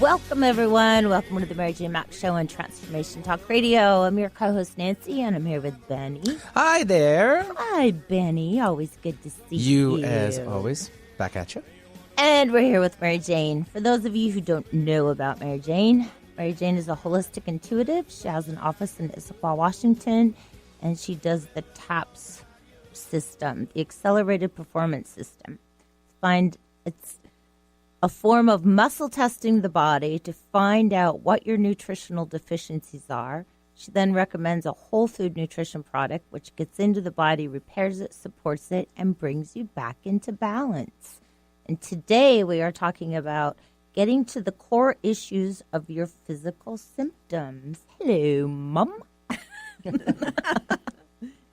Welcome, everyone. Welcome to the Mary Jane Mack Show on Transformation Talk Radio. I'm your co-host, Nancy, and I'm here with Benny. Hi there. Hi, Benny. Always good to see you. You, as always, back at you. And we're here with Mary Jane. For those of you who don't know about Mary Jane is a holistic intuitive. She has an office in Issaquah, Washington, and she does the TAPS system, the Accelerated Performance System. It's a form of muscle testing the body to find out what your nutritional deficiencies are. She then recommends a whole food nutrition product, which gets into the body, repairs it, supports it, and brings you back into balance. And today we are talking about getting to the core issues of your physical symptoms. Hello, Mom.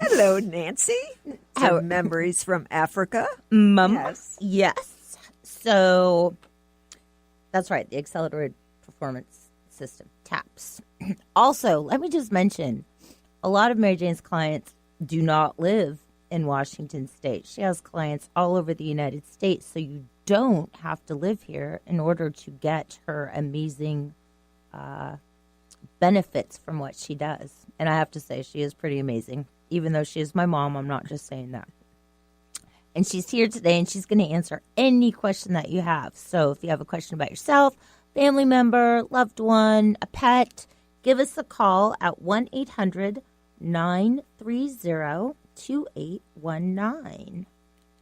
Hello, Nancy. Some memories from Africa. Mom. Yes. So that's right, the Accelerated Performance System, TAPS. Also, let me just mention, a lot of Mary Jane's clients do not live in Washington State. She has clients all over the United States, so you don't have to live here in order to get her amazing benefits from what she does. And I have to say, she is pretty amazing. Even though she is my mom, I'm not just saying that. And she's here today, and she's going to answer any question that you have. So if you have a question about yourself, family member, loved one, a pet, give us a call at 1-800-930-2819.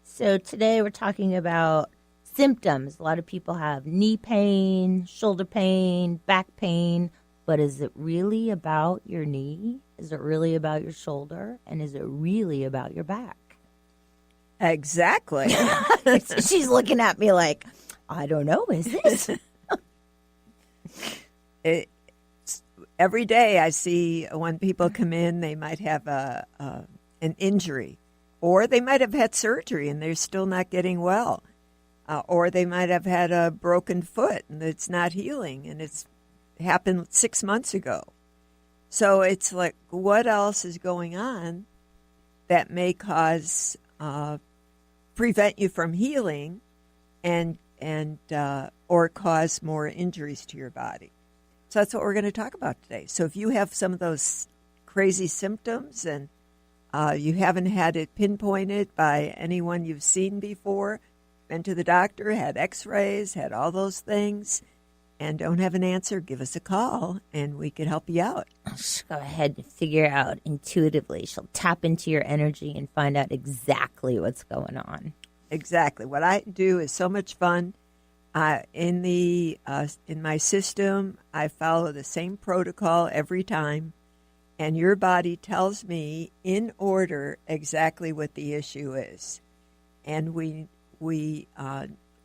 So today we're talking about symptoms. A lot of people have knee pain, shoulder pain, back pain. But is it really about your knee? Is it really about your shoulder? And is it really about your back? Exactly. She's looking at me like, I don't know, is it? Every day I see when people come in, they might have an injury, or they might have had surgery and they're still not getting well, or they might have had a broken foot and it's not healing, and it's happened 6 months ago. So it's like, what else is going on that may cause prevent you from healing and or cause more injuries to your body? So that's what we're going to talk about today. So if you have some of those crazy symptoms and you haven't had it pinpointed by anyone you've seen before, been to the doctor, had x-rays, had all those things, and don't have an answer, give us a call and we can help you out. She'll go ahead and figure out intuitively. She'll tap into your energy and find out exactly what's going on. Exactly. What I do is so much fun. In my system, I follow the same protocol every time, and your body tells me in order exactly what the issue is. And we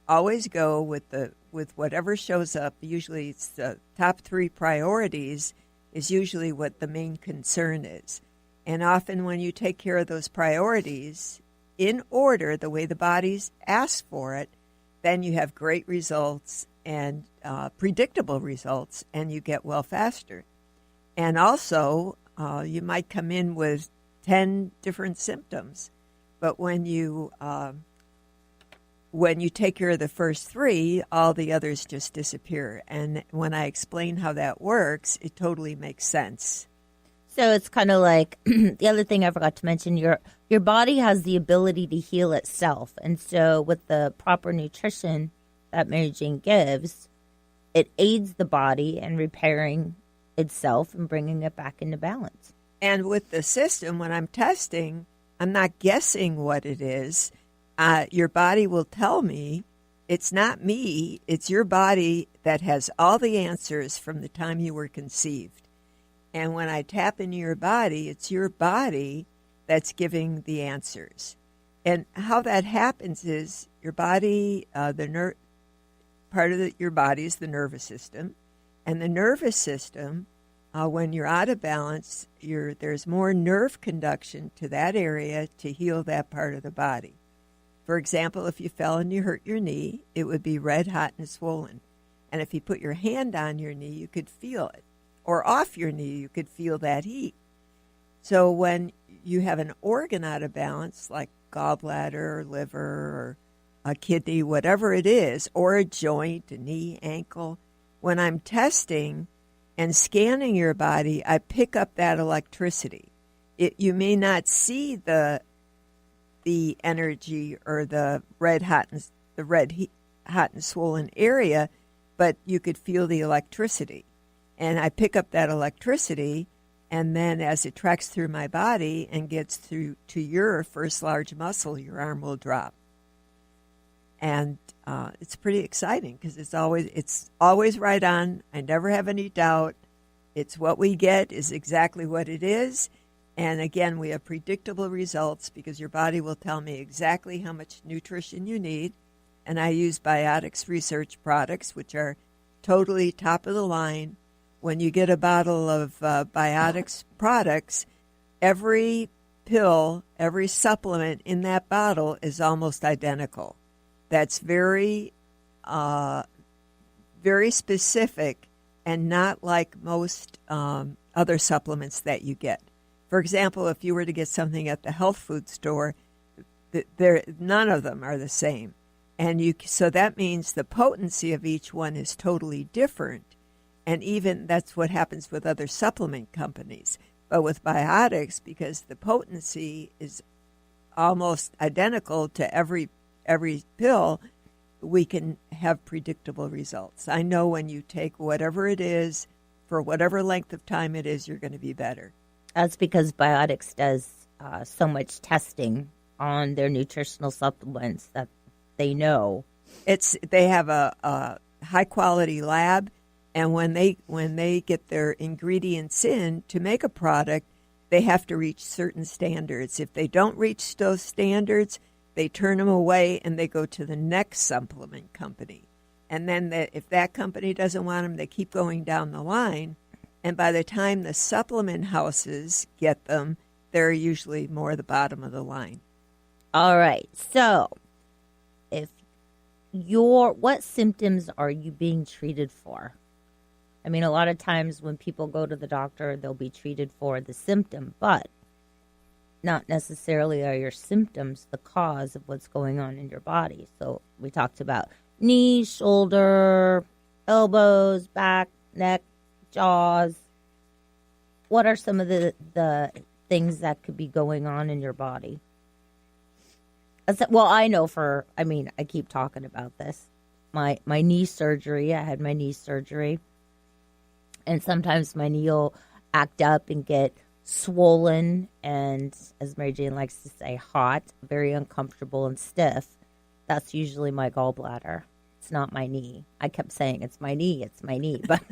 always go with whatever shows up. Usually it's the top 3 priorities is usually what the main concern is. And often when you take care of those priorities in order, the way the body's asked for it, then you have great results and predictable results, and you get well faster. And also, you might come in with 10 different symptoms, but when you take care of the first 3, all the others just disappear. And when I explain how that works, it totally makes sense. So it's kind of like the other thing I forgot to mention, your body has the ability to heal itself. And so with the proper nutrition that Mary Jane gives, it aids the body in repairing itself and bringing it back into balance. And with the system, when I'm testing, I'm not guessing what it is. Your body will tell me it's not me, it's your body that has all the answers from the time you were conceived. And when I tap into your body, it's your body that's giving the answers. And how that happens is your body, part of your body is the nervous system. And the nervous system, when you're out of balance, there's more nerve conduction to that area to heal that part of the body. For example, if you fell and you hurt your knee, it would be red hot and swollen. And if you put your hand on your knee, you could feel it. Or off your knee, you could feel that heat. So when you have an organ out of balance, like gallbladder or liver or a kidney, whatever it is, or a joint, a knee, ankle, when I'm testing and scanning your body, I pick up that electricity. You may not see the energy or the hot and swollen area, but you could feel the electricity. And I pick up that electricity, and then as it tracks through my body and gets through to your first large muscle, your arm will drop. And it's pretty exciting because it's always right on. I never have any doubt. It's what we get is exactly what it is. And again, we have predictable results because your body will tell me exactly how much nutrition you need. And I use Biotics Research products, which are totally top of the line. When you get a bottle of Biotics products, every pill, every supplement in that bottle is almost identical. That's very, very specific and not like most other supplements that you get. For example, if you were to get something at the health food store, none of them are the same. And so that means the potency of each one is totally different. And even that's what happens with other supplement companies. But with Biotics, because the potency is almost identical to every pill, we can have predictable results. I know when you take whatever it is, for whatever length of time it is, you're going to be better. That's because Biotics does so much testing on their nutritional supplements that they know. They have a high quality lab, and when they get their ingredients in to make a product, they have to reach certain standards. If they don't reach those standards, they turn them away and they go to the next supplement company. And then if that company doesn't want them, they keep going down the line. And by the time the supplement houses get them, they're usually more the bottom of the line. All right. So, what symptoms are you being treated for? I mean, a lot of times when people go to the doctor, they'll be treated for the symptom, but not necessarily are your symptoms the cause of what's going on in your body. So we talked about knees, shoulder, elbows, back, neck, jaws. What are some of the things that could be going on in your body? Well, I know I keep talking about this. My knee surgery, I had my knee surgery. And sometimes my knee will act up and get swollen and, as Mary Jane likes to say, hot, very uncomfortable and stiff. That's usually my gallbladder. It's not my knee. I kept saying it's my knee, but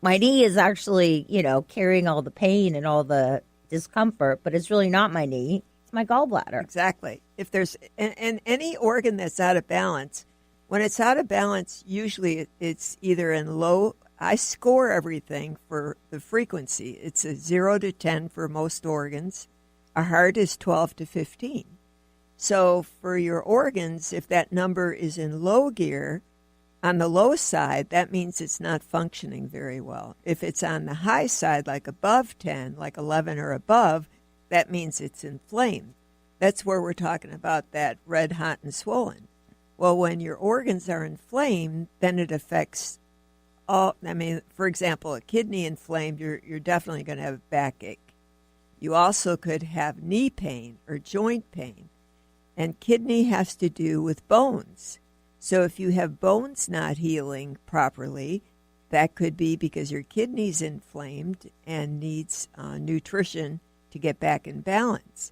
my knee is actually, carrying all the pain and all the discomfort, but it's really not my knee. It's my gallbladder. Exactly. If there's any organ that's out of balance, when it's out of balance, usually it's either in low. I score everything for the frequency. It's a 0 to 10 for most organs. A heart is 12 to 15. So for your organs, if that number is in low gear, on the low side, that means it's not functioning very well. If it's on the high side, like above 10, like 11 or above, that means it's inflamed. That's where we're talking about that red, hot, and swollen. Well, when your organs are inflamed, then it affects for example, a kidney inflamed, you're definitely going to have a backache. You also could have knee pain or joint pain. And kidney has to do with bones. So if you have bones not healing properly, that could be because your kidney's inflamed and needs nutrition to get back in balance.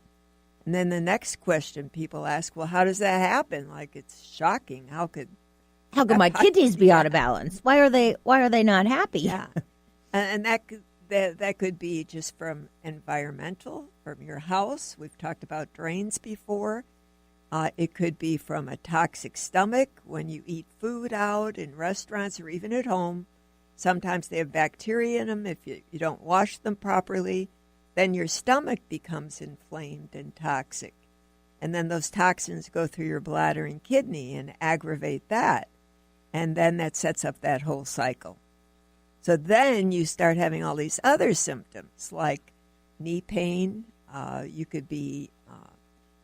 And then the next question people ask, well, how does that happen? Like, it's shocking. How could my kidneys be out of balance? Why are they not happy? Yeah, and that could be just from environmental, from your house. We've talked about drains before. It could be from a toxic stomach when you eat food out in restaurants or even at home. Sometimes they have bacteria in them. If you don't wash them properly, then your stomach becomes inflamed and toxic. And then those toxins go through your bladder and kidney and aggravate that. And then that sets up that whole cycle. So then you start having all these other symptoms like knee pain. You could be,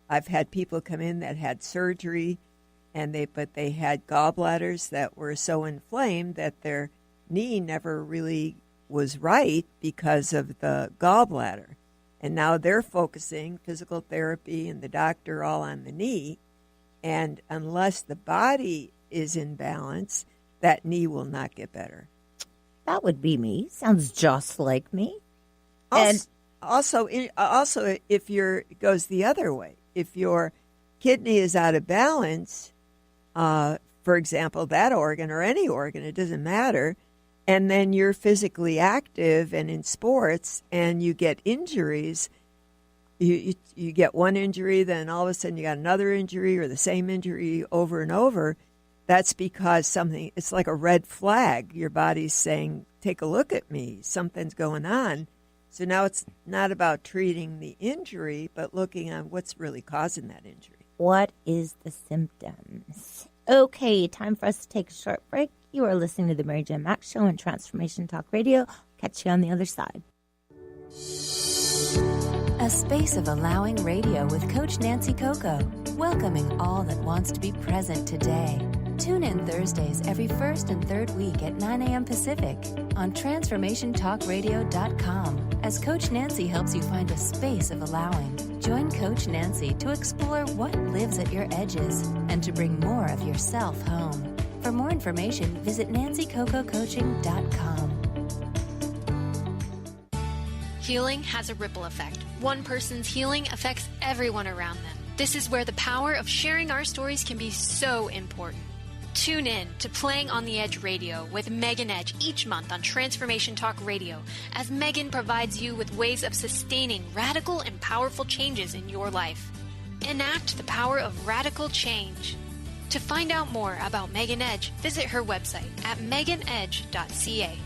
I've had people come in that had surgery but they had gallbladders that were so inflamed that their knee never really was right because of the gallbladder. And now they're focusing physical therapy and the doctor all on the knee. And unless the body is in balance, that knee will not get better. That would be me. Sounds just like me. Also, if it goes the other way, if your kidney is out of balance, for example, that organ or any organ, it doesn't matter, and then you're physically active and in sports and you get injuries, you get one injury, then all of a sudden you got another injury or the same injury over and over, that's because it's like a red flag. Your body's saying, take a look at me, something's going on. So now it's not about treating the injury, but looking on what's really causing that injury. What is the symptoms? Okay, time for us to take a short break. You are listening to the Mary Jane Mack Show on Transformation Talk Radio. Catch you on the other side. A space of allowing radio with Coach Nancy Coco, welcoming all that wants to be present today. Tune in Thursdays every first and third week at 9 a.m. Pacific on TransformationTalkRadio.com as Coach Nancy helps you find a space of allowing. Join Coach Nancy to explore what lives at your edges and to bring more of yourself home. For more information, visit NancyCocoCoaching.com. Healing has a ripple effect. One person's healing affects everyone around them. This is where the power of sharing our stories can be so important. Tune in to Playing on the Edge Radio with Megan Edge each month on Transformation Talk Radio as Megan provides you with ways of sustaining radical and powerful changes in your life. Enact the power of radical change. To find out more about Megan Edge, visit her website at meganedge.ca.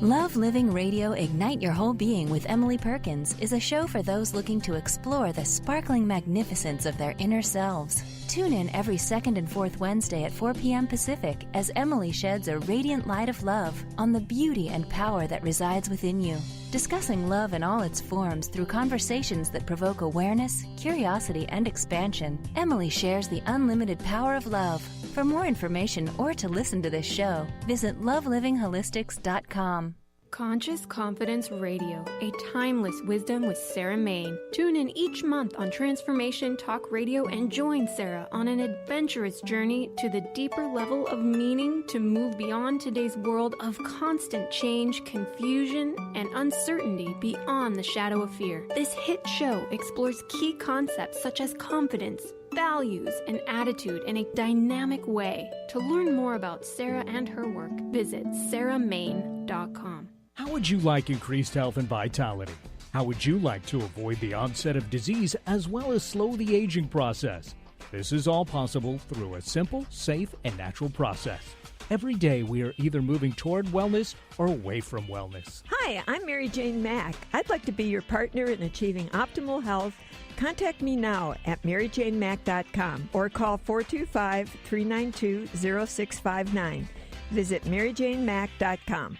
Love Living Radio Ignite Your Whole Being with Emily Perkins is a show for those looking to explore the sparkling magnificence of their inner selves. Tune in every second and fourth Wednesday at 4 p.m. Pacific as Emily sheds a radiant light of love on the beauty and power that resides within you. Discussing love in all its forms through conversations that provoke awareness, curiosity, and expansion, Emily shares the unlimited power of love. For more information or to listen to this show, visit loveliving.holistics.com. Conscious Confidence Radio, a timeless wisdom with Sarah Main. Tune in each month on Transformation Talk Radio and join Sarah on an adventurous journey to the deeper level of meaning to move beyond today's world of constant change, confusion, and uncertainty beyond the shadow of fear. This hit show explores key concepts such as confidence, values, and attitude in a dynamic way. To learn more about Sarah and her work, visit sarahmain.com. How would you like increased health and vitality? How would you like to avoid the onset of disease as well as slow the aging process? This is all possible through a simple, safe, and natural process. Every day we are either moving toward wellness or away from wellness. Hi, I'm Mary Jane Mack. I'd like to be your partner in achieving optimal health. Contact me now at maryjanemack.com or call 425-392-0659. Visit maryjanemack.com.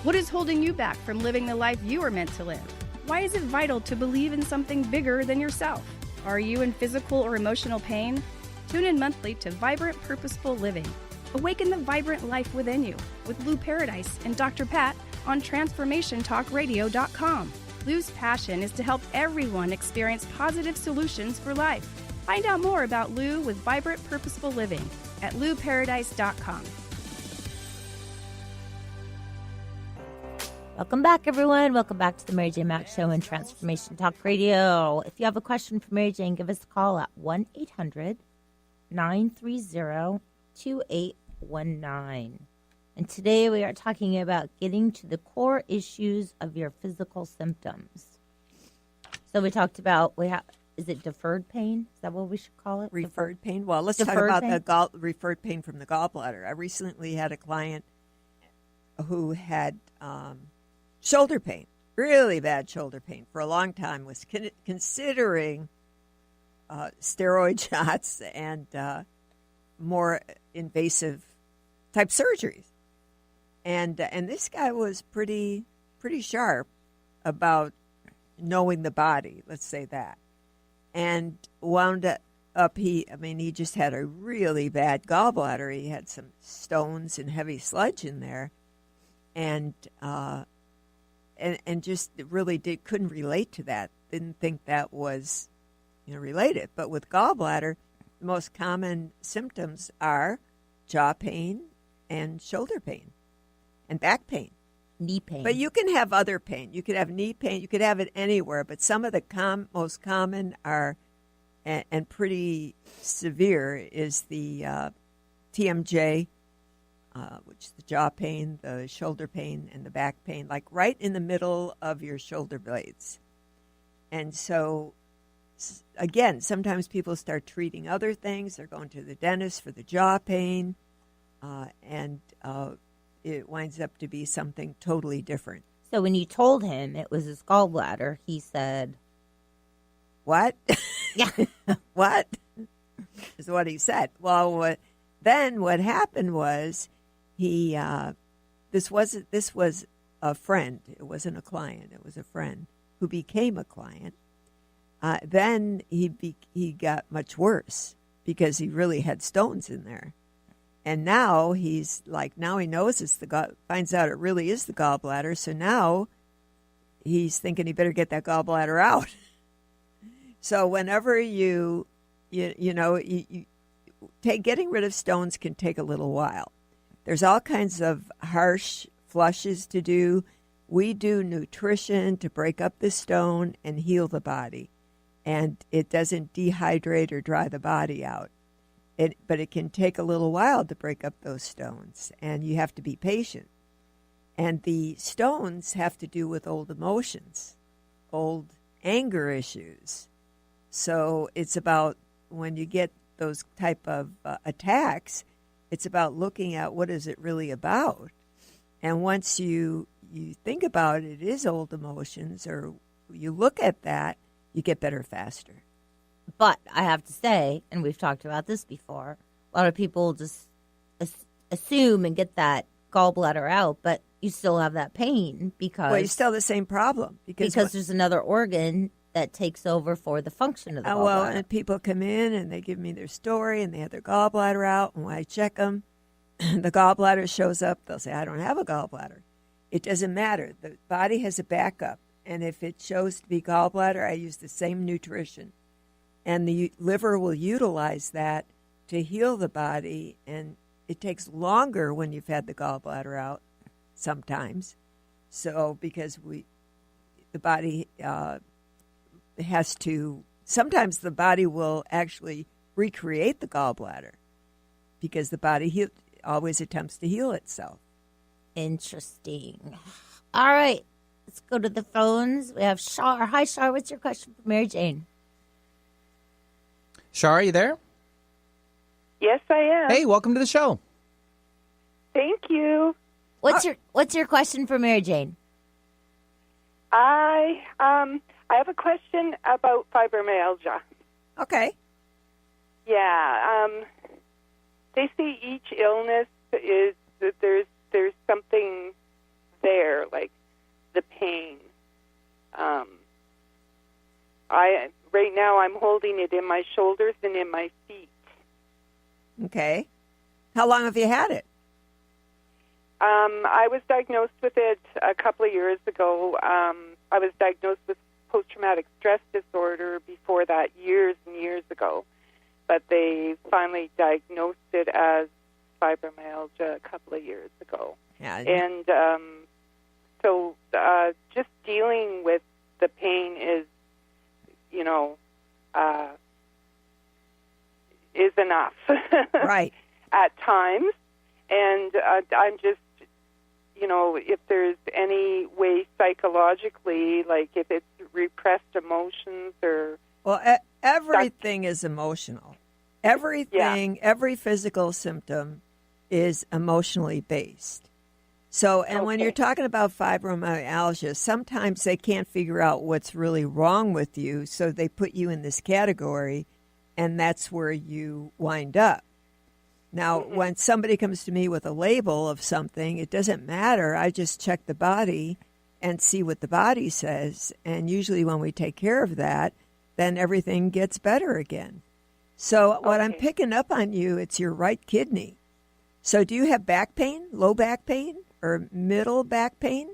What is holding you back from living the life you are meant to live? Why is it vital to believe in something bigger than yourself? Are you in physical or emotional pain? Tune in monthly to Vibrant Purposeful Living. Awaken the vibrant life within you with Lou Paradise and Dr. Pat on TransformationTalkRadio.com. Lou's passion is to help everyone experience positive solutions for life. Find out more about Lou with Vibrant Purposeful Living at LouParadise.com. Welcome back, everyone. Welcome back to the Mary Jane Mack Show and Transformation Talk Radio. If you have a question for Mary Jane, give us a call at 1-800-930-2819. And today we are talking about getting to the core issues of your physical symptoms. So we talked about, is it deferred pain? Is that what we should call it? Referred pain? Well, let's talk Deferred about pain? the referred pain from the gallbladder. I recently had a client who had shoulder pain, really bad shoulder pain for a long time, was considering steroid shots and more invasive type surgeries. And this guy was pretty sharp about knowing the body, let's say that. and wound up. He just had a really bad gallbladder. He had some stones and heavy sludge in there, and just really couldn't relate to that. Didn't think that was related. But with gallbladder, the most common symptoms are jaw pain and shoulder pain and back pain. Knee pain. But you can have other pain. You could have knee pain. You could have it anywhere. But some of the most common are, and pretty severe, is the TMJ, which is the jaw pain, the shoulder pain, and the back pain, like right in the middle of your shoulder blades. And so, again, sometimes people start treating other things. They're going to the dentist for the jaw pain, and it winds up to be something totally different. So when you told him it was his gallbladder, he said, "What?" Yeah. What? Is what he said. Well, then what happened was this was a friend. It wasn't a client. It was a friend who became a client. Then he got much worse because he really had stones in there. And now he knows it's finds out it really is the gallbladder. So now he's thinking he better get that gallbladder out. So whenever getting rid of stones can take a little while. There's all kinds of harsh flushes to do. We do nutrition to break up the stone and heal the body. And it doesn't dehydrate or dry the body out. But it can take a little while to break up those stones, and you have to be patient. And the stones have to do with old emotions, old anger issues. So it's about, when you get those type of attacks, it's about looking at what is it really about. And once you think about it is old emotions, or you look at that, you get better faster. But I have to say, and we've talked about this before, a lot of people just assume and get that gallbladder out, but you still have that pain because you still have the same problem. Because there's another organ that takes over for the function of the gallbladder. Well, and people come in and they give me their story and they have their gallbladder out, and when I check them, the gallbladder shows up, they'll say, I don't have a gallbladder. It doesn't matter. The body has a backup, and if it shows to be gallbladder, I use the same nutrition. And the liver will utilize that to heal the body, and it takes longer when you've had the gallbladder out sometimes. So because the body has to, sometimes the body will actually recreate the gallbladder because the body always attempts to heal itself. Interesting. All right, let's go to the phones. We have Shar. Hi, Shar. What's your question for Mary Jane? Shar, are you there? Yes, I am. Hey, welcome to the show. Thank you. What's your question for Mary Jane? I have a question about fibromyalgia. Okay. Yeah. They say each illness is that there's something there, like the pain. Right now I'm holding it in my shoulders and in my feet. Okay. How long have you had it? I was diagnosed with it a couple of years ago. I was diagnosed with post-traumatic stress disorder before that, years and years ago. But they finally diagnosed it as fibromyalgia a couple of years ago. Yeah. And so just dealing with the pain is, is enough. Right. At times. And I'm just, if there's any way psychologically, like if it's repressed emotions or... Well, everything is emotional. Everything, every physical symptom is emotionally based. So, and when you're talking about fibromyalgia, sometimes they can't figure out what's really wrong with you, so they put you in this category, and that's where you wind up. Now, when somebody comes to me with a label of something, it doesn't matter. I just check the body and see what the body says. And usually when we take care of that, then everything gets better again. So what I'm picking up on you, it's your right kidney. So do you have back pain, low back pain, or middle back pain?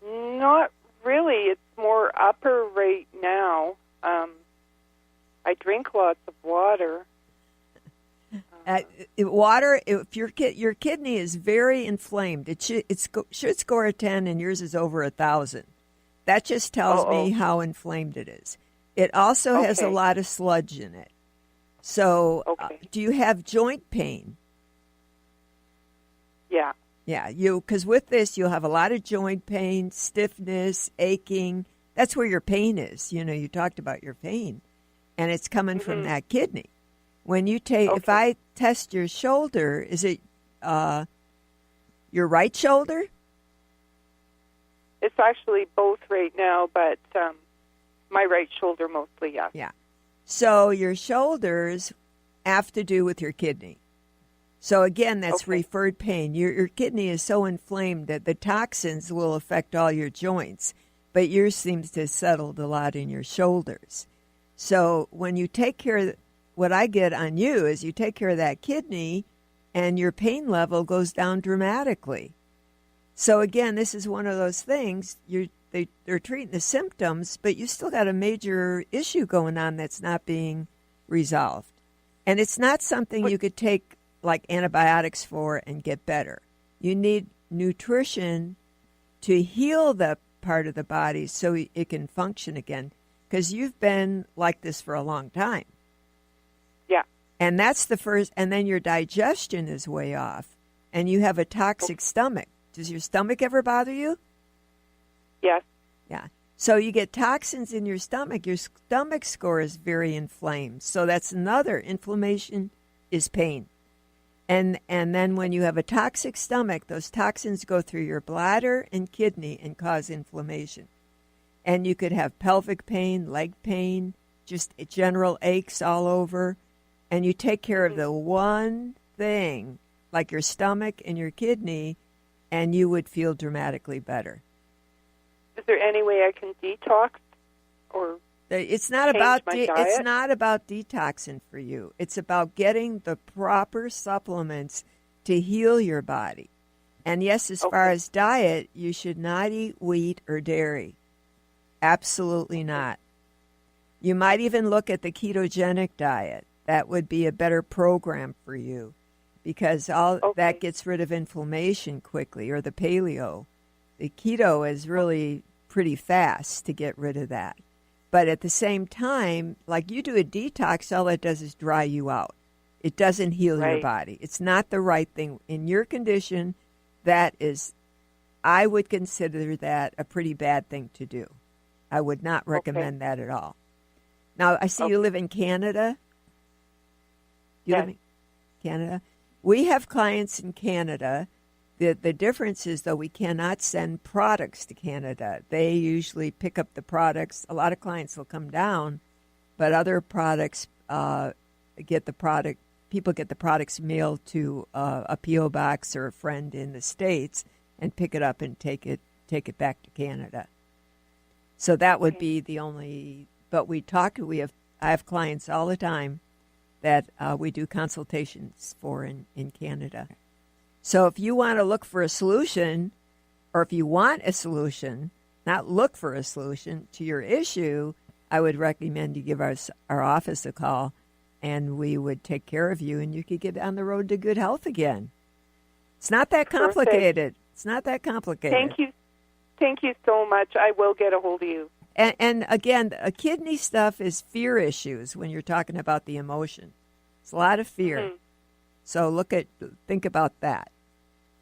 Not really. It's more upper right now. I drink lots of water. Water, if your kidney is very inflamed, it should score a 10, and yours is over 1,000. That just tells me how inflamed it is. It also has a lot of sludge in it. So, do you have joint pain? Yeah. Yeah, because with this, you'll have a lot of joint pain, stiffness, aching. That's where your pain is. You talked about your pain, and it's coming from that kidney. When you take, if I test your shoulder, is it your right shoulder? It's actually both right now, but my right shoulder mostly, yeah. Yeah. So your shoulders have to do with your kidney. So again, that's referred pain. Your kidney is so inflamed that the toxins will affect all your joints, but yours seems to have settled a lot in your shoulders. So when you take care of, what I get on you is you take care of that kidney and your pain level goes down dramatically. So again, this is one of those things, they're treating the symptoms, but you still got a major issue going on that's not being resolved. And it's not something you could take like antibiotics for and get better. You need nutrition to heal the part of the body so it can function again, because you've been like this for a long time. Yeah. And that's the first, and then your digestion is way off, and you have a toxic stomach. Does your stomach ever bother you? Yes. Yeah. So you get toxins in your stomach. Your stomach score is very inflamed. So that's another. Inflammation is pain. And then when you have a toxic stomach, those toxins go through your bladder and kidney and cause inflammation. And you could have pelvic pain, leg pain, just general aches all over. And you take care of the one thing, like your stomach and your kidney, and you would feel dramatically better. Is there any way I can detox or it's not about it's not about detoxing for you. It's about getting the proper supplements to heal your body. And yes, as far as diet, you should not eat wheat or dairy. Absolutely not. You might even look at the ketogenic diet. That would be a better program for you, because that gets rid of inflammation quickly, or the paleo. The keto is really pretty fast to get rid of that. But at the same time, like you do a detox, all it does is dry you out. It doesn't heal your body. It's not the right thing. In your condition, I would consider that a pretty bad thing to do. I would not recommend that at all. Now, I see you live in Canada. You live in Canada? We have clients in Canada. The difference is, though, we cannot send products to Canada. They usually pick up the products. A lot of clients will come down, but other products people get the products mailed to a P.O. box or a friend in the States and pick it up and take it back to Canada. So that would be the only, but I have clients all the time that we do consultations for in Canada. So if you want to look for a solution, or if you want a solution, not look for a solution to your issue, I would recommend you give our office a call, and we would take care of you, and you could get on the road to good health again. It's not that complicated. It's not that complicated. Thank you. Thank you so much. I will get a hold of you. And again, kidney stuff is fear issues when you're talking about the emotion. It's a lot of fear. Mm-hmm. So think about that.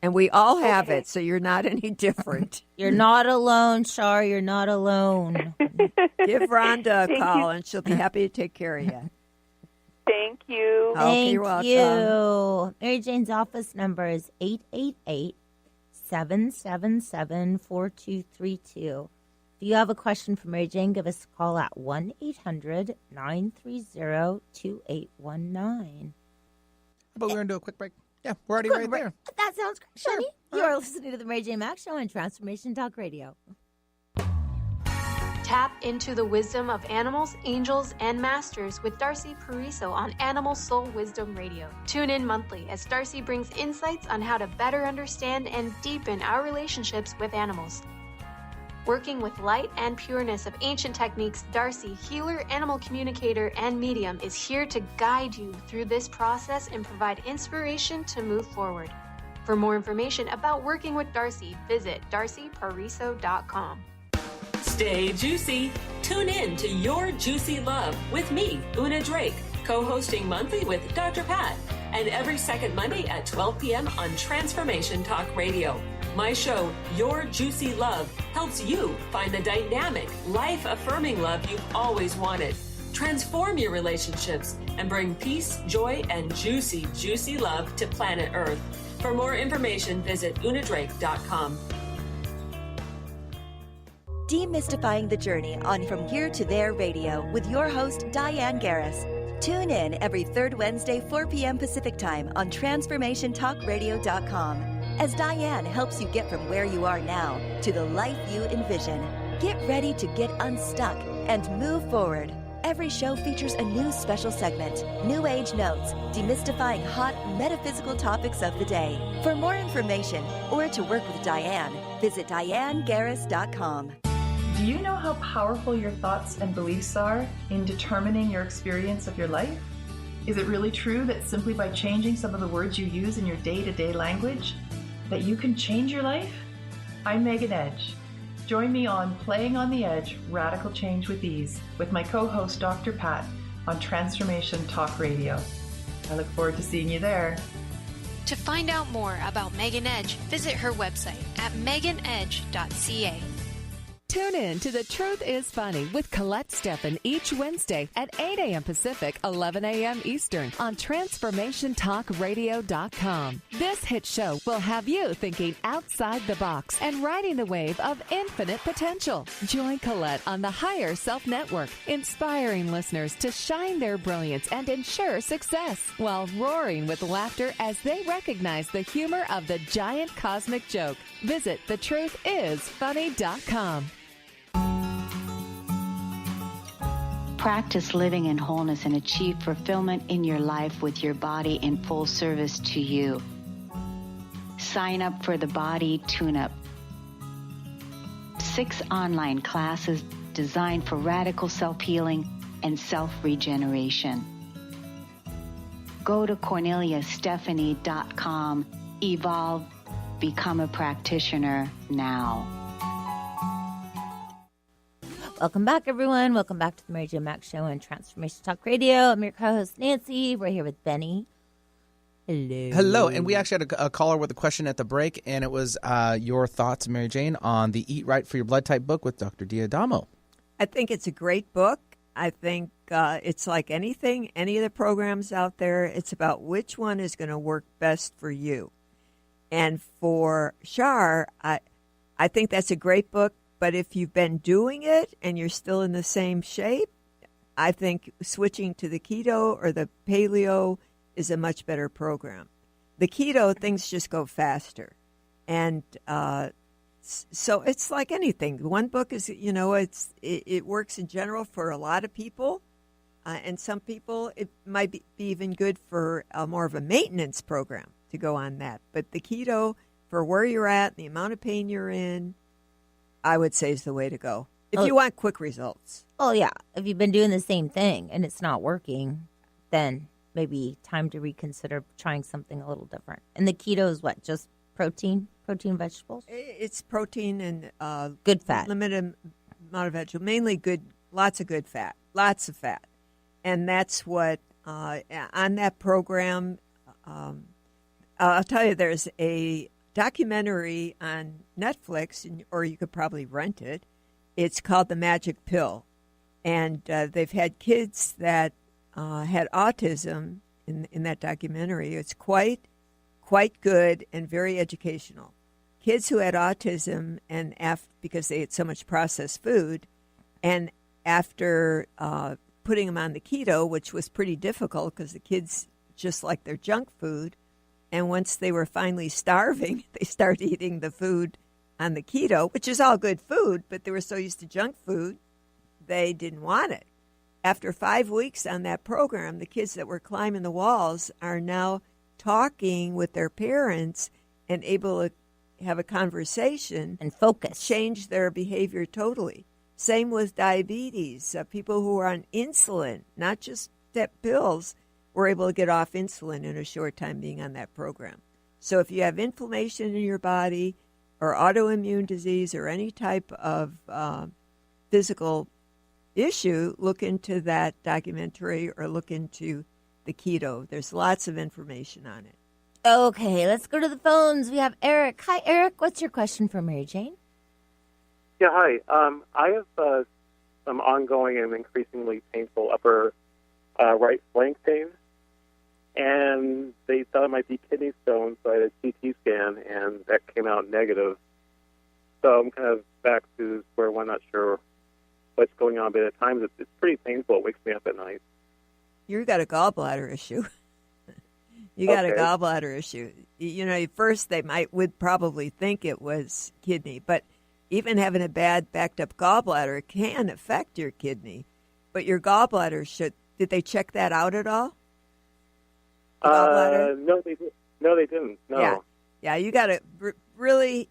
And we all have it, so you're not any different. You're not alone, Shar. You're not alone. Give Rhonda a call, and she'll be happy to take care of you. Thank you. Thank you're welcome. you. Mary Jane's office number is 888-777-4232. If you have a question for Mary Jane, give us a call at 1-800-930-2819. But we're going to do a quick break. Yeah, we're already right there. That sounds great. Sure. You are listening to the Mary Jane Mack Show on Transformation Talk Radio. Tap into the wisdom of animals, angels, and masters with Darcy Pariso on Animal Soul Wisdom Radio. Tune in monthly as Darcy brings insights on how to better understand and deepen our relationships with animals. Working with light and pureness of ancient techniques, Darcy, healer, animal communicator, and medium, is here to guide you through this process and provide inspiration to move forward. For more information about working with Darcy, visit darcypariso.com. Stay juicy. Tune in to Your Juicy Love with me, Una Drake, co-hosting monthly with Dr. Pat, and every second Monday at 12 p.m. on Transformation Talk Radio. My show, Your Juicy Love, helps you find the dynamic, life-affirming love you've always wanted. Transform your relationships and bring peace, joy, and juicy, juicy love to planet Earth. For more information, visit unadrake.com. Demystifying the journey on From Here to There Radio with your host, Diane Garris. Tune in every third Wednesday, 4 p.m. Pacific Time on TransformationTalkRadio.com as Diane helps you get from where you are now to the life you envision. Get ready to get unstuck and move forward. Every show features a new special segment, New Age Notes, demystifying hot metaphysical topics of the day. For more information or to work with Diane, visit DianeGarris.com. Do you know how powerful your thoughts and beliefs are in determining your experience of your life? Is it really true that simply by changing some of the words you use in your day-to-day language, that you can change your life? I'm Megan Edge. Join me on Playing on the Edge, Radical Change with Ease, with my co-host Dr. Pat on Transformation Talk Radio. I look forward to seeing you there. To find out more about Megan Edge, visit her website at meganedge.ca. Tune in to The Truth is Funny with Colette Steffen each Wednesday at 8 a.m. Pacific, 11 a.m. Eastern on TransformationTalkRadio.com. This hit show will have you thinking outside the box and riding the wave of infinite potential. Join Colette on the Higher Self Network, inspiring listeners to shine their brilliance and ensure success while roaring with laughter as they recognize the humor of the giant cosmic joke. Visit thetruthisfunny.com. Practice living in wholeness and achieve fulfillment in your life with your body in full service to you. Sign up for the Body Tune-Up. 6 online classes designed for radical self-healing and self-regeneration. Go to CorneliaStephanie.com. Evolve. Become a practitioner now. Welcome back, everyone. Welcome back to the Mary Jo Mack Show on Transformation Talk Radio. I'm your co-host, Nancy. We're here with Benny. Hello. Hello. And we actually had a caller with a question at the break, and it was your thoughts, Mary Jane, on the Eat Right for Your Blood Type book with Dr. Diadamo. I think it's a great book. I think it's like anything, any of the programs out there, it's about which one is going to work best for you. And for Shar, I think that's a great book. But if you've been doing it and you're still in the same shape, I think switching to the keto or the paleo is a much better program. The keto, things just go faster. And so it's like anything. One book is, it works in general for a lot of people. And some people, it might be even good for more of a maintenance program to go on that. But the keto, for where you're at and the amount of pain you're in, I would say is the way to go if you want quick results. Oh, yeah. If you've been doing the same thing and it's not working, then maybe time to reconsider trying something a little different. And the keto is what? Just protein vegetables? It's protein and good fat. Limited amount of vegetable, mainly lots of good fat, lots of fat. And that's what, on that program, I'll tell you, there's a documentary on Netflix, or you could probably rent it. It's called The Magic Pill. And they've had kids that had autism in that documentary. It's quite good and very educational. Kids who had autism and because they ate so much processed food, and after putting them on the keto, which was pretty difficult because the kids just like their junk food, and once they were finally starving, they started eating the food on the keto, which is all good food, but they were so used to junk food they didn't want it. After 5 weeks on that program, the kids that were climbing the walls are now talking with their parents and able to have a conversation and focus, change their behavior totally. Same with diabetes. People who are on insulin, not just step pills, were able to get off insulin in a short time being on that program. So if you have inflammation in your body or autoimmune disease or any type of physical issue, look into that documentary or look into the keto. There's lots of information on it. Okay, let's go to the phones. We have Eric. Hi, Eric. What's your question for Mary Jane? Yeah, hi. I have some ongoing and increasingly painful upper right flank pain, and they thought it might be kidney stones, so I had a CT scan, and that came out negative. So I'm kind of back to square one, not sure what's going on, but at times it's pretty painful. It wakes me up at night. You've got a gallbladder issue. You got a gallbladder issue. You know, first they would probably think it was kidney, but even having a bad backed up gallbladder can affect your kidney. But your gallbladder did they check that out at all? No, they didn't. No. Yeah, you got to really,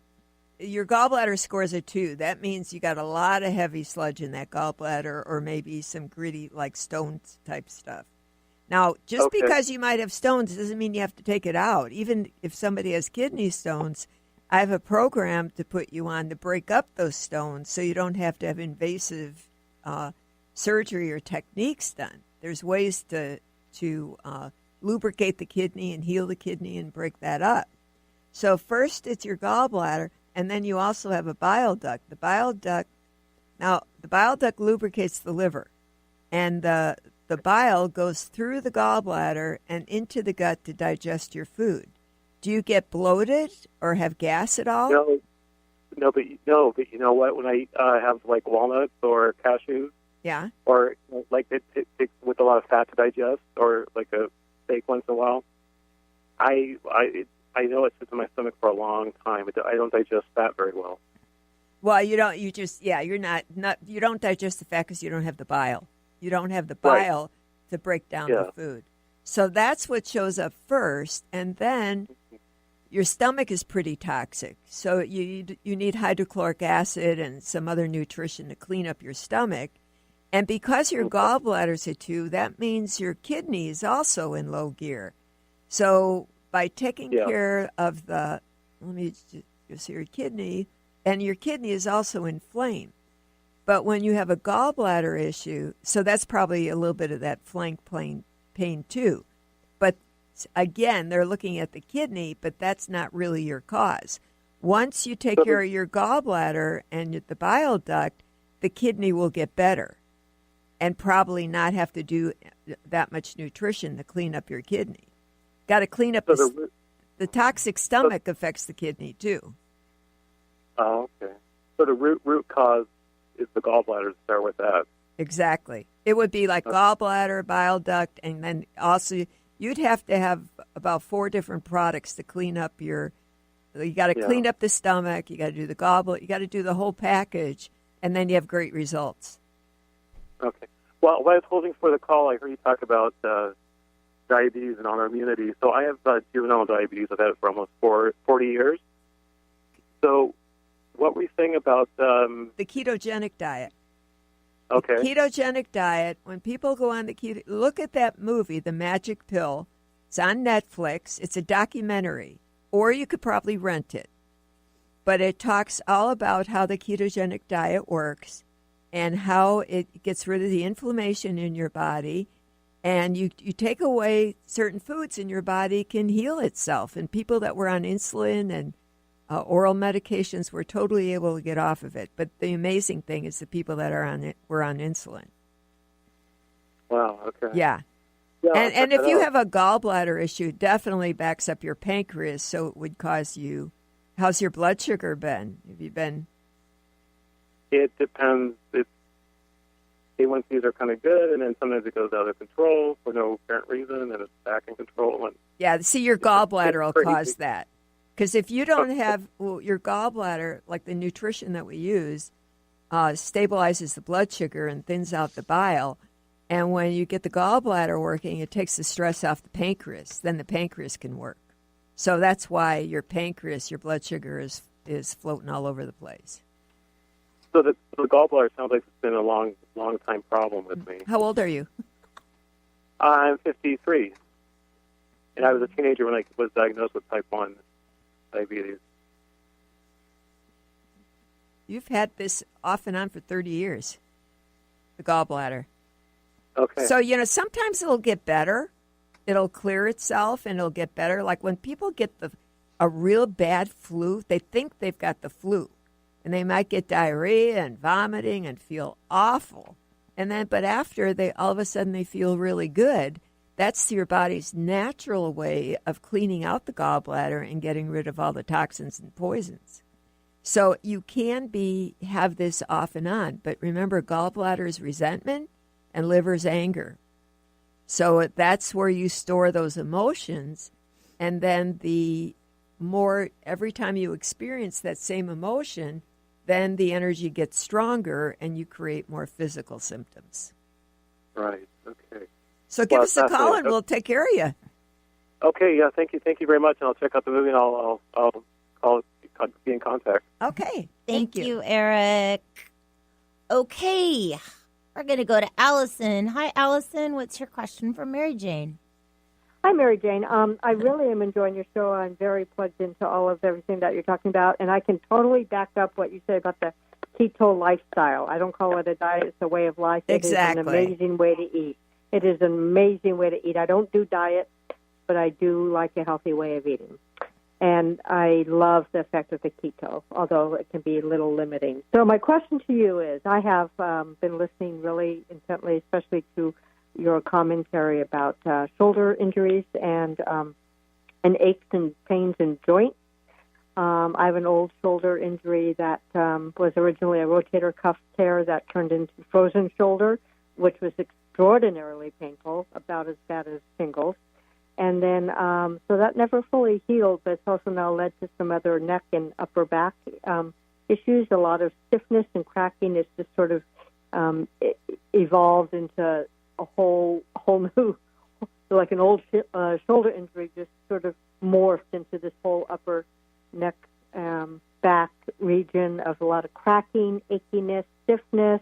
your gallbladder scores a 2. That means you got a lot of heavy sludge in that gallbladder or maybe some gritty like stones type stuff. Now, just because you might have stones doesn't mean you have to take it out. Even if somebody has kidney stones, I have a program to put you on to break up those stones so you don't have to have invasive surgery or techniques done. There's ways to lubricate the kidney and heal the kidney and break that up. So first it's your gallbladder, and then you also have a bile duct. The bile duct lubricates the liver, and the bile goes through the gallbladder and into the gut to digest your food. Do you get bloated or have gas at all? No, but you know what? When I have like walnuts or cashews, yeah, or like it with a lot of fat to digest, or like a steak once in a while, I know it sits in my stomach for a long time. I don't digest fat very well. Well, you don't. You just you're not. You don't digest the fat because you don't have the bile. You don't have the bile to break down the food. So that's what shows up first, and then your stomach is pretty toxic. So you need hydrochloric acid and some other nutrition to clean up your stomach. And because your gallbladder's a 2, that means your kidney is also in low gear. So by taking care of let me just see your kidney, and your kidney is also inflamed. But when you have a gallbladder issue, so that's probably a little bit of that flank pain too. But again, they're looking at the kidney, but that's not really your cause. Once you take care of your gallbladder and the bile duct, the kidney will get better and probably not have to do that much nutrition to clean up your kidney. Got to clean up the toxic stomach affects the kidney too. Oh, okay. So the root cause is the gallbladder, to start with that. Exactly. It would be like gallbladder, bile duct, and then also you'd have to have about 4 different products to clean up you got to clean up the stomach, you got to do the gallbladder, you got to do the whole package, and then you have great results. Okay. Well, when I was holding for the call, I heard you talk about diabetes and autoimmunity. So I have juvenile diabetes. I've had it for almost 40 years. So what were you saying about the ketogenic diet? Okay. The ketogenic diet, when people go on the keto, look at that movie, The Magic Pill. It's on Netflix. It's a documentary, or you could probably rent it. But it talks all about how the ketogenic diet works and how it gets rid of the inflammation in your body. And you take away certain foods and your body can heal itself. And people that were on insulin and oral medications were totally able to get off of it. But the amazing thing is the people that were on insulin. Wow, okay. Yeah. And if you have a gallbladder issue, it definitely backs up your pancreas, so it would cause you. How's your blood sugar been? Have you been? It depends. A1Cs are kind of good, and then sometimes it goes out of control for no apparent reason, and it's back in control. And yeah, see, your gallbladder will cause that. Because if you don't have your gallbladder, like the nutrition that we use, stabilizes the blood sugar and thins out the bile. And when you get the gallbladder working, it takes the stress off the pancreas. Then the pancreas can work. So that's why your pancreas, your blood sugar is floating all over the place. So the gallbladder sounds like it's been a long time problem with me. How old are you? I'm 53. And I was a teenager when I was diagnosed with type 1 diabetes. You've had this off and on for 30 years, the gallbladder. Okay. So, sometimes it'll get better. It'll clear itself and it'll get better. Like when people get a real bad flu, they think they've got the flu. And they might get diarrhea and vomiting and feel awful. But after, all of a sudden they feel really good. That's your body's natural way of cleaning out the gallbladder and getting rid of all the toxins and poisons. So you can have this off and on. But remember, gallbladder is resentment and liver's anger. So that's where you store those emotions. And then every time you experience that same emotion, then the energy gets stronger and you create more physical symptoms. Right. Okay. So give us a call and we'll take care of you. Okay. Yeah. Thank you very much. And I'll check out the movie and I'll be in contact. Okay. Thank you, Eric. Okay. We're going to go to Allison. Hi, Allison. What's your question for Mary Jane? Hi, Mary Jane. I really am enjoying your show. I'm very plugged into all of everything that you're talking about, and I can totally back up what you say about the keto lifestyle. I don't call it a diet. It's a way of life. Exactly. It is an amazing way to eat. It is an amazing way to eat. I don't do diets, but I do like a healthy way of eating. And I love the effect of the keto, although it can be a little limiting. So my question to you is, I have been listening really intently, especially to your commentary about shoulder injuries and aches and pains in joints. I have an old shoulder injury that was originally a rotator cuff tear that turned into frozen shoulder, which was extraordinarily painful, about as bad as shingles. And then, so that never fully healed, but it's also now led to some other neck and upper back issues. A lot of stiffness and cracking. It's just sort of evolved into a whole new, like an old shoulder injury, just sort of morphed into this whole upper neck, back region of a lot of cracking, achiness, stiffness.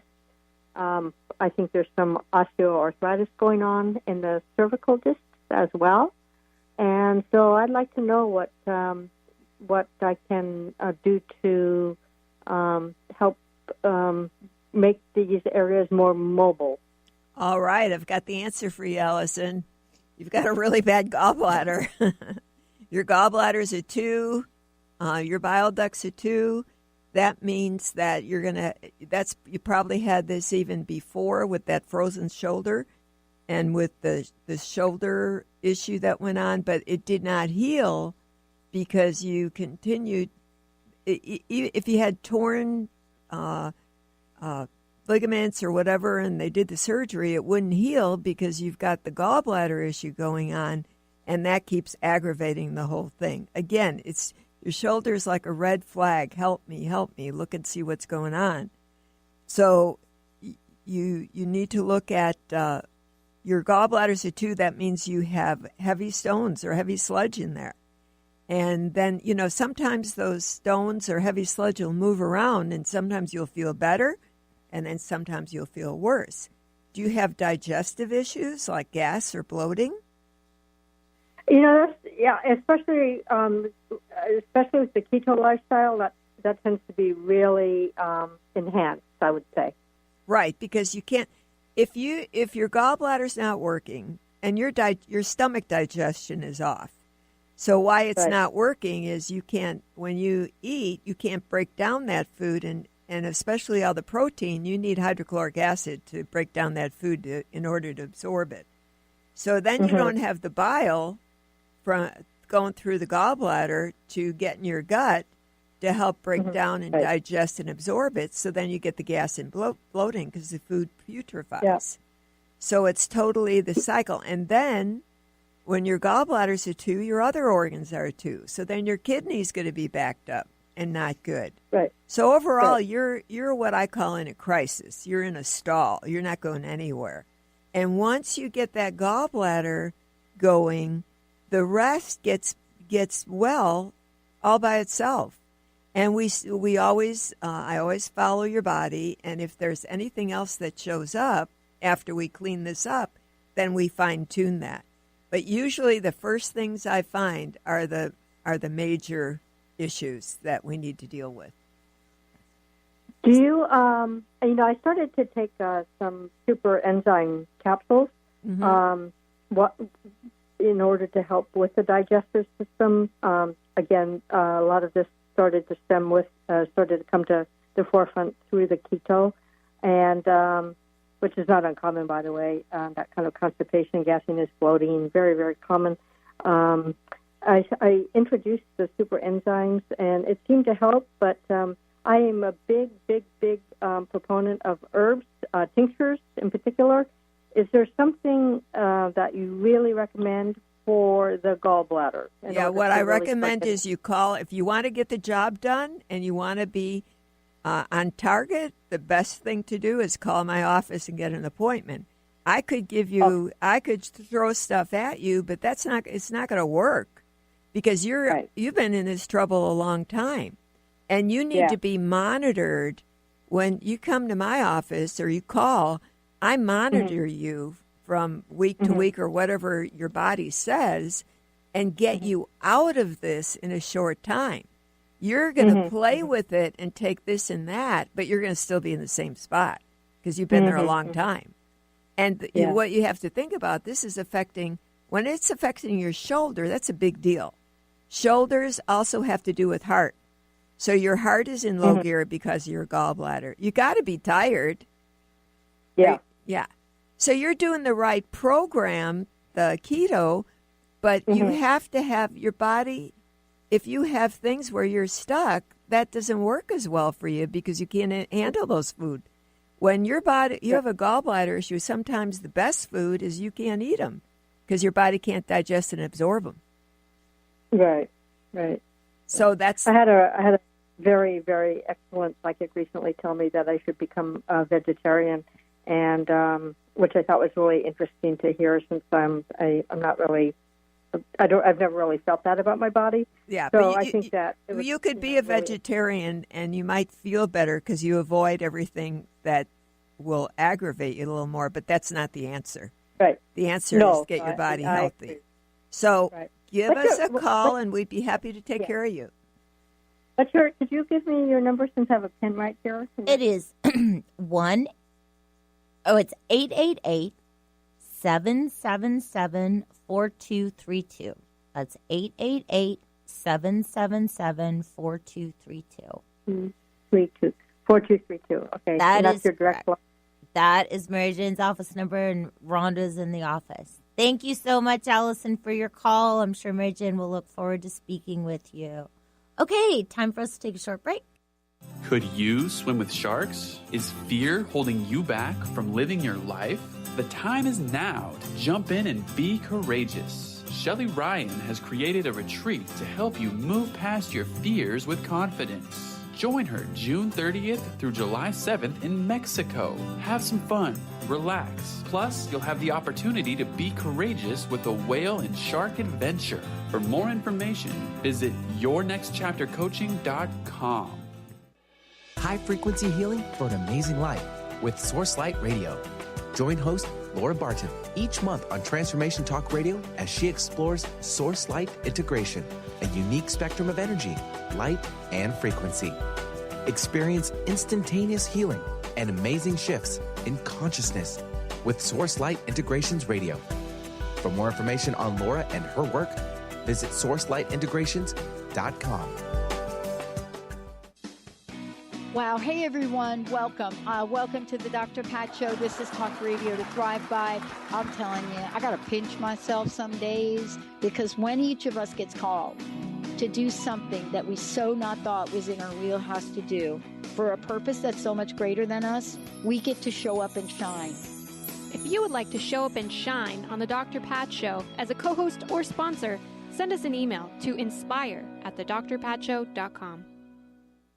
I think there's some osteoarthritis going on in the cervical discs as well. And so I'd like to know what I can do to help make these areas more mobile. All right, I've got the answer for you, Allison. You've got a really bad gallbladder. Your gallbladder's a 2. Your bile duct's a 2. That means that you probably had this even before with that frozen shoulder and with the shoulder issue that went on, but it did not heal because you continued. If you had torn ligaments or whatever and they did the surgery, it wouldn't heal because you've got the gallbladder issue going on, and that keeps aggravating the whole thing. Again, your shoulder's like a red flag. Help me, look and see what's going on. So you need to look at your gallbladder's a 2. That means you have heavy stones or heavy sludge in there. And then, sometimes those stones or heavy sludge will move around, and sometimes you'll feel better, and then sometimes you'll feel worse. Do you have digestive issues like gas or bloating? Especially with the keto lifestyle, that tends to be really enhanced, I would say. Right, because you can't. If your gallbladder's not working and your stomach digestion is off, so why it's not working is when you eat, you can't break down that food, and especially all the protein, you need hydrochloric acid to break down that food in order to absorb it. So then you don't have the bile from going through the gallbladder to get in your gut to help break down and digest and absorb it. So then you get the gas and bloating because the food putrefies. Yeah. So it's totally the cycle. And then when your gallbladder's a 2, your other organs are 2. So then your kidney's going to be backed up. and not good. Right. So overall, Right. you're what I call in a crisis. You're in a stall. You're not going anywhere. And once you get that gallbladder going, the rest gets well all by itself. And we always I always follow your body, and if there's anything else that shows up after we clean this up, then we fine tune that. But usually the first things I find are the major issues that we need to deal with. Do you, I started to take some super enzyme capsules in order to help with the digestive system. Again, a lot of this started to come to the forefront through the keto, and which is not uncommon, by the way. That kind of constipation, gasiness, bloating, very, very common. I introduced the super enzymes, and it seemed to help, but I am a big proponent of herbs, tinctures in particular. Is there something that you really recommend for the gallbladder? Yeah, what I recommend is you call, if you want to get the job done and you want to be on target, the best thing to do is call my office and get an appointment. I could give you, I could throw stuff at you, but it's not going to work because you've been in this trouble a long time. And you need to be monitored. When you come to my office or you call, I monitor you from week to week or whatever your body says and get you out of this in a short time. You're going to play with it and take this and that, but you're going to still be in the same spot because you've been there a long time. And what you have to think about, this is when it's affecting your shoulder, that's a big deal. Shoulders also have to do with heart. So your heart is in low gear because of your gallbladder. You got to be tired. Yeah. Right? Yeah. So you're doing the right program, the keto, but you have to have your body, if you have things where you're stuck, that doesn't work as well for you because you can't handle those food. When your body, you have a gallbladder issue, sometimes the best food is you can't eat them because your body can't digest and absorb them. Right. So that's... I had a very, very excellent psychic recently tell me that I should become a vegetarian, and which I thought was really interesting to hear since I'm not really, I've never really felt that about my body. Yeah, so but I think that you could be a vegetarian and you might feel better because you avoid everything that will aggravate you a little more. But that's not the answer. Right. The answer is to get your body healthy. So give us a call, and we'd be happy to take care of you. Could you give me your number since I have a pen right here? It is 888-777-4232. That's 888-777-4232. 4232. Okay. That's your direct line. That is Mary Jane's office number, and Rhonda's in the office. Thank you so much, Allison, for your call. I'm sure Mary Jane will look forward to speaking with you. Okay, time for us to take a short break. Could you swim with sharks? Is fear holding you back from living your life? The time is now to jump in and be courageous. Shelly Ryan has created a retreat to help you move past your fears with confidence. Join her June 30th through July 7th in Mexico. Have some fun, relax. Plus, you'll have the opportunity to be courageous with a whale and shark adventure. For more information, visit yournextchaptercoaching.com. High-frequency healing for an amazing life with Source Light Radio. Join host Laura Barton each month on Transformation Talk Radio as she explores Source Light integration, a unique spectrum of energy, light, and frequency. Experience instantaneous healing and amazing shifts in consciousness with Source Light Integrations Radio. For more information on Laura and her work, visit sourcelightintegrations.com. Wow. Hey, everyone. Welcome. Welcome to the Dr. Pat Show. This is Talk Radio to Thrive By. I'm telling you, I got to pinch myself some days because when each of us gets called to do something that we so not thought was in our wheelhouse to do for a purpose that's so much greater than us, we get to show up and shine. If you would like to show up and shine on the Dr. Pat Show as a co-host or sponsor, send us an email to inspire@thedrpatshow.com.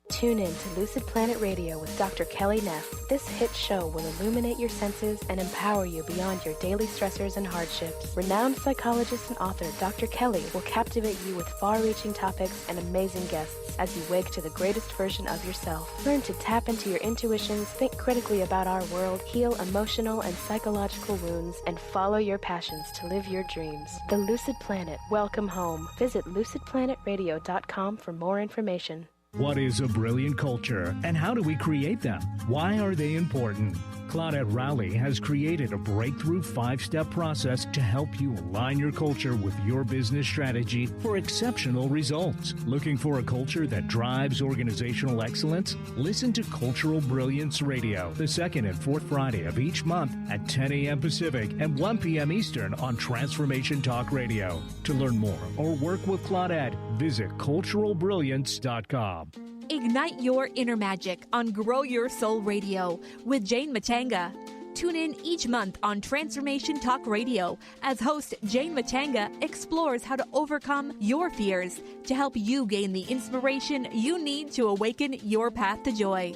Tune in to Lucid Planet Radio with Dr. Kelly Neff. This hit show will illuminate your senses and empower you beyond your daily stressors and hardships. Renowned psychologist and author Dr. Kelly will captivate you with far-reaching topics and amazing guests as you wake to the greatest version of yourself. Learn to tap into your intuitions, think critically about our world, heal emotional and psychological wounds, and follow your passions to live your dreams. The Lucid Planet. Welcome home. Visit lucidplanetradio.com for more information. What is a brilliant culture, and how do we create them? Why are they important? Claudette Rowley has created a breakthrough 5-step process to help you align your culture with your business strategy for exceptional results. Looking for a culture that drives organizational excellence? Listen to Cultural Brilliance Radio, the second and fourth Friday of each month at 10 a.m. Pacific and 1 p.m. Eastern on Transformation Talk Radio. To learn more or work with Claudette, visit culturalbrilliance.com. Ignite your inner magic on Grow Your Soul Radio with Jane Matanga. Tune in each month on Transformation Talk Radio as host Jane Matanga explores how to overcome your fears to help you gain the inspiration you need to awaken your path to joy.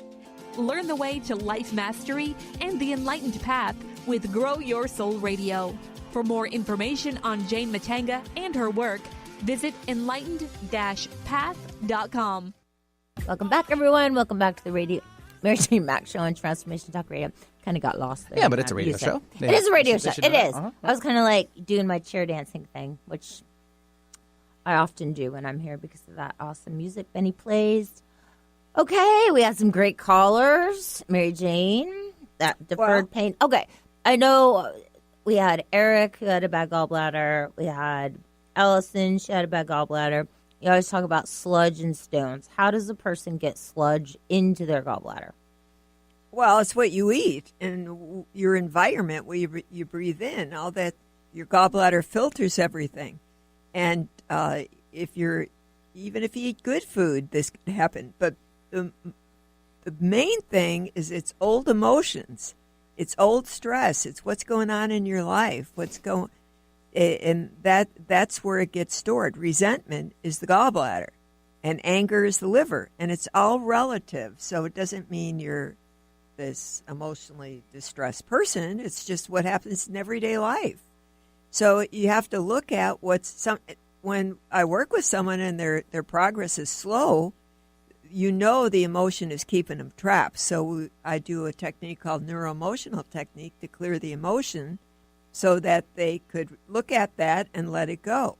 Learn the way to life mastery and the enlightened path with Grow Your Soul Radio. For more information on Jane Matanga and her work, visit enlightened-path.com. Welcome back, everyone. Welcome back to the Mary Jane Mack Show on Transformation Talk Radio. Kind of got lost there. Yeah, but it's a radio show. It is a radio show. It is. Uh-huh. I was kind of like doing my chair dancing thing, which I often do when I'm here because of that awesome music Benny plays. Okay, we had some great callers. Mary Jane, that deferred pain. Okay, I know we had Eric, who had a bad gallbladder. We had Allison, she had a bad gallbladder. You always talk about sludge and stones. How does a person get sludge into their gallbladder? Well, it's what you eat and your environment, what you breathe in. All that, your gallbladder filters everything. And even if you eat good food, this could happen. But the main thing is it's old emotions. It's old stress. It's what's going on in your life. And that's where it gets stored. Resentment is the gallbladder, and anger is the liver, and it's all relative. So it doesn't mean you're this emotionally distressed person. It's just what happens in everyday life. So you have to look at when I work with someone and their progress is slow, the emotion is keeping them trapped. So I do a technique called neuroemotional technique to clear the emotion, so that they could look at that and let it go.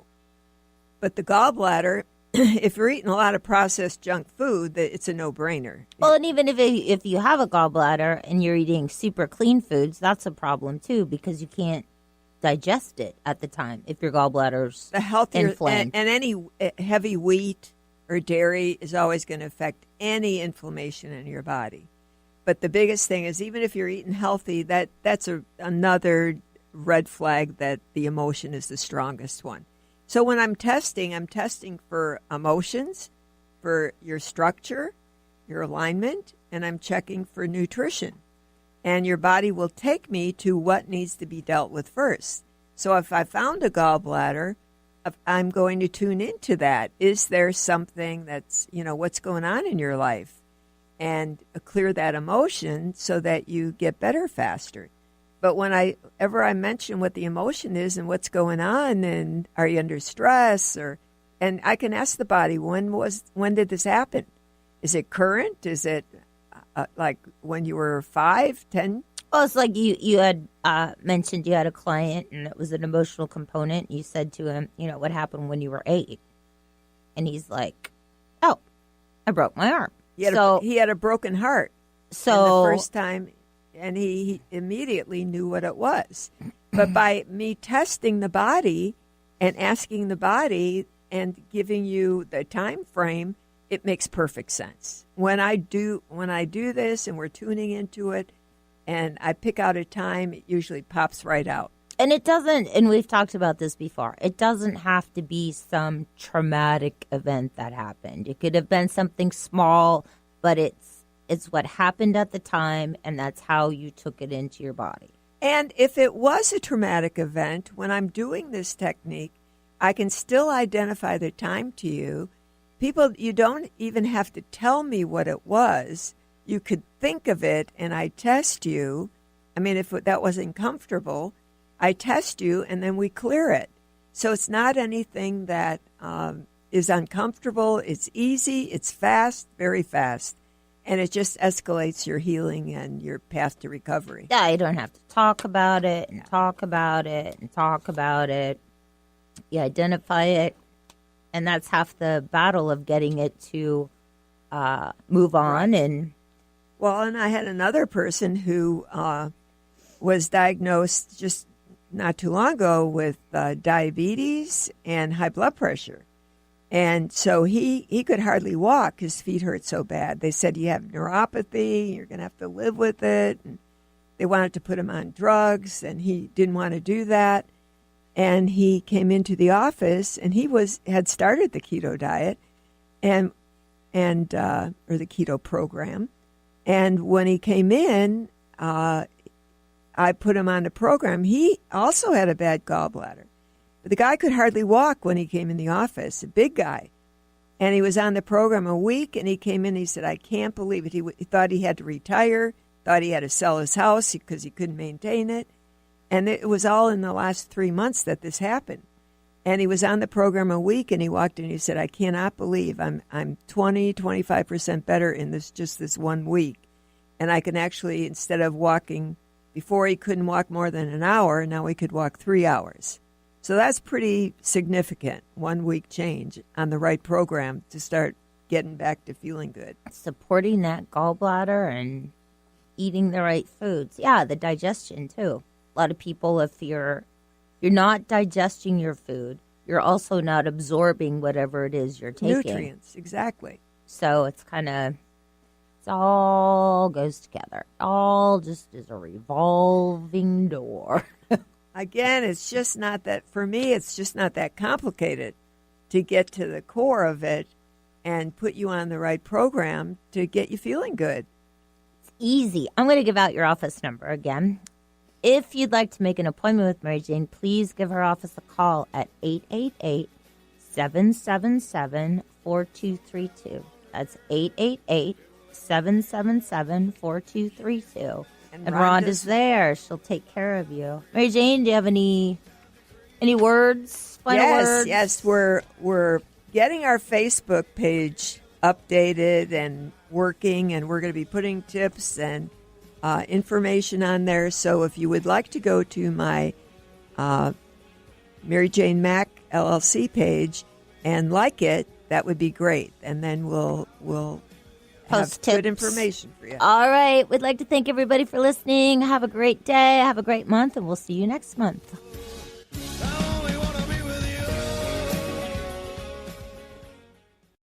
But the gallbladder, if you're eating a lot of processed junk food, it's a no-brainer. Well, and even if you have a gallbladder and you're eating super clean foods, that's a problem too, because you can't digest it at the time if your gallbladder's inflamed. And any heavy wheat or dairy is always going to affect any inflammation in your body. But the biggest thing is, even if you're eating healthy, that's another red flag that the emotion is the strongest one. So when I'm testing for emotions, for your structure, your alignment, and I'm checking for nutrition. And your body will take me to what needs to be dealt with first. So if I found a gallbladder, I'm going to tune into that. Is there something that's, what's going on in your life? And clear that emotion so that you get better faster. But whenever I mention what the emotion is and what's going on, and are you under stress, and I can ask the body, when did this happen? Is it current? Is it like when you were 5, 10? Well, it's like you had mentioned you had a client and it was an emotional component. You said to him, what happened when you were 8? And he's like, oh, I broke my arm. He had a broken heart. So the first time. And he immediately knew what it was. But by me testing the body and asking the body and giving you the time frame, it makes perfect sense. When I do this and we're tuning into it and I pick out a time, it usually pops right out. And it doesn't, and we've talked about this before, it doesn't have to be some traumatic event that happened. It could have been something small, but it's what happened at the time, and that's how you took it into your body. And if it was a traumatic event, when I'm doing this technique, I can still identify the time to you people, you don't even have to tell me what it was. You could think of it, and I test you. I mean, if that wasn't comfortable, I test you, and then we clear it. So it's not anything that is uncomfortable. It's easy. It's fast, very fast. And it just escalates your healing and your path to recovery. Yeah, you don't have to talk about it and talk about it and talk about it. You identify it, and that's half the battle of getting it to move on. Right. And I had another person who was diagnosed just not too long ago with diabetes and high blood pressure. And so he could hardly walk. His feet hurt so bad. They said, you have neuropathy. You're going to have to live with it. And they wanted to put him on drugs, and he didn't want to do that. And he came into the office, and he had started the keto diet or the keto program. And when he came in, I put him on the program. He also had a bad gallbladder. But the guy could hardly walk when he came in the office, a big guy. And he was on the program a week, and he came in and he said, I can't believe it. He thought he had to retire, thought he had to sell his house because he couldn't maintain it. And it was all in the last 3 months that this happened. And he was on the program a week, and he walked in and he said, I cannot believe I'm 25% better in this 1 week. And I can actually, instead of walking, before he couldn't walk more than an hour, now he could walk 3 hours. So that's pretty significant, 1 week change on the right program to start getting back to feeling good. Supporting that gallbladder and eating the right foods. Yeah, the digestion too. A lot of people, if you're not digesting your food, you're also not absorbing whatever it is you're taking. Nutrients, exactly. So it's all goes together. All just is a revolving door. Again, it's just not that, for me, it's just not that complicated to get to the core of it and put you on the right program to get you feeling good. It's easy. I'm going to give out your office number again. If you'd like to make an appointment with Mary Jane, please give her office a call at 888-777-4232. That's 888-777-4232. And Rhonda's there. She'll take care of you. Mary Jane, do you have any words? Final words? Yes. We're getting our Facebook page updated and working, and we're going to be putting tips and information on there. So if you would like to go to my Mary Jane Mack LLC page and like it, that would be great. And then we'll post have tips. Good information for you. All right. We'd like to thank everybody for listening. Have a great day. Have a great month, and we'll see you next month.